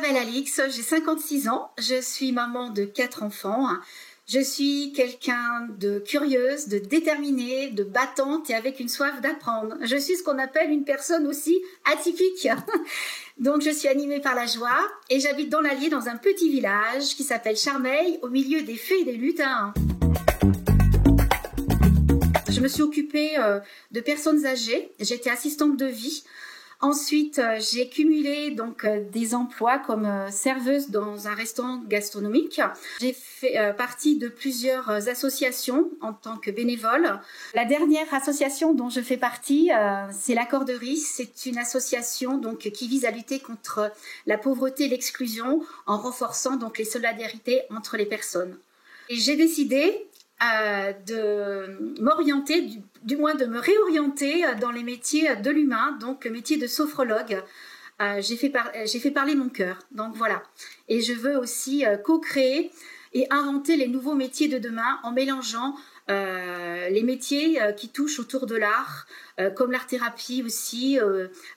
m'appelle Alix, j'ai 56 ans, je suis maman de 4 enfants. Je suis quelqu'un de curieuse, de déterminée, de battante et avec une soif d'apprendre. Je suis ce qu'on appelle une personne aussi atypique. Donc je suis animée par la joie et j'habite dans l'Allier dans un petit village qui s'appelle Charmeil, au milieu des fées et des lutins. Je me suis occupée de personnes âgées, j'étais assistante de vie. Ensuite, j'ai cumulé donc des emplois comme serveuse dans un restaurant gastronomique. J'ai fait partie de plusieurs associations en tant que bénévole. La dernière association dont je fais partie, c'est la Corderie. C'est une association donc qui vise à lutter contre la pauvreté et l'exclusion en renforçant donc les solidarités entre les personnes. Et j'ai décidé de m'orienter, du moins de me réorienter dans les métiers de l'humain, donc le métier de sophrologue. J'ai fait parler mon cœur, donc voilà. Et je veux aussi co-créer et inventer les nouveaux métiers de demain en mélangeant les métiers qui touchent autour de l'art, comme l'art-thérapie aussi,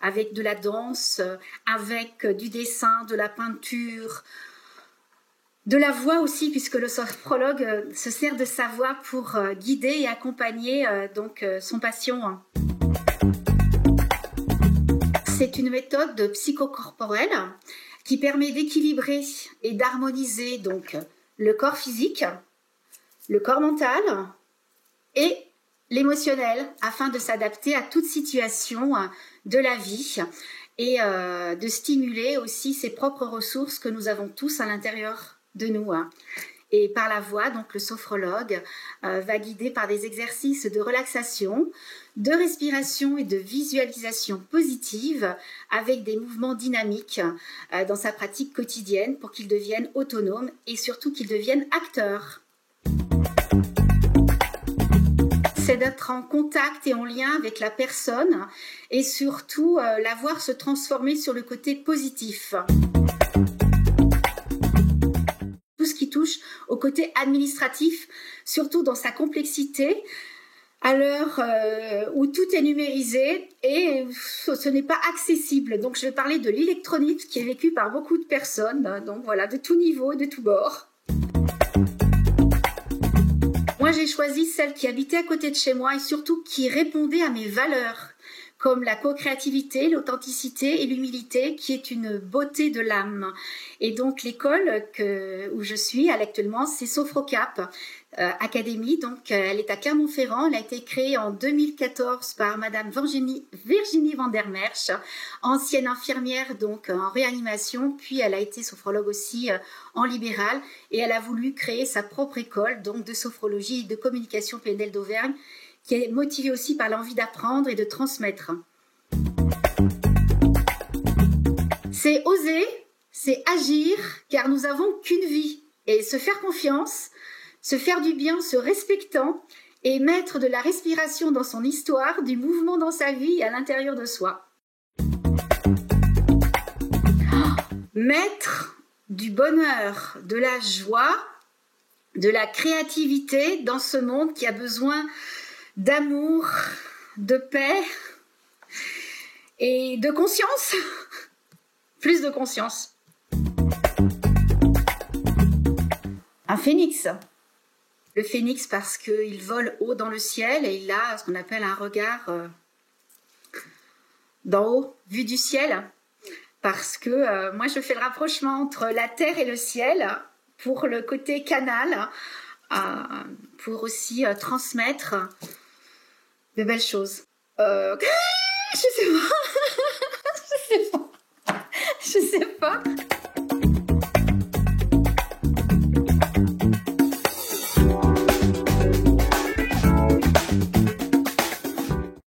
avec de la danse, avec du dessin, de la peinture, de la voix aussi, puisque le sophrologue se sert de sa voix pour guider et accompagner son patient. C'est une méthode psychocorporelle qui permet d'équilibrer et d'harmoniser donc le corps physique, le corps mental et l'émotionnel afin de s'adapter à toute situation de la vie et de stimuler aussi ses propres ressources que nous avons tous à l'intérieur de nous. Et par la voix, donc le sophrologue va guider par des exercices de relaxation, de respiration et de visualisation positive avec des mouvements dynamiques dans sa pratique quotidienne pour qu'il devienne autonome et surtout qu'il devienne acteur. C'est d'être en contact et en lien avec la personne et surtout la voir se transformer sur le côté positif. Tout ce qui touche au côté administratif, surtout dans sa complexité, à l'heure où tout est numérisé et ce n'est pas accessible. Donc je vais parler de l'électronique qui est vécue par beaucoup de personnes, donc voilà, de tout niveau, de tout bord. Moi j'ai choisi celle qui habitait à côté de chez moi et surtout qui répondait à mes valeurs, comme la co-créativité, l'authenticité et l'humilité, qui est une beauté de l'âme. Et donc l'école où je suis actuellement, c'est Sophrocap Academy. Donc elle est à Clermont-Ferrand. Elle a été créée en 2014 par Madame Virginie van der Merch, ancienne infirmière donc en réanimation. Puis elle a été sophrologue aussi en libéral et elle a voulu créer sa propre école donc de sophrologie et de communication PNL d'Auvergne, qui est motivée aussi par l'envie d'apprendre et de transmettre. C'est oser, c'est agir, car nous n'avons qu'une vie. Et se faire confiance, se faire du bien, se respectant, et mettre de la respiration dans son histoire, du mouvement dans sa vie et à l'intérieur de soi. Mettre du bonheur, de la joie, de la créativité dans ce monde qui a besoin d'amour, de paix et de conscience. Plus de conscience. Un phénix. Le phénix parce qu'il vole haut dans le ciel et il a ce qu'on appelle un regard d'en haut, vue du ciel. Parce que moi je fais le rapprochement entre la terre et le ciel pour le côté canal, pour aussi transmettre de belles choses. Je sais pas. Je sais pas.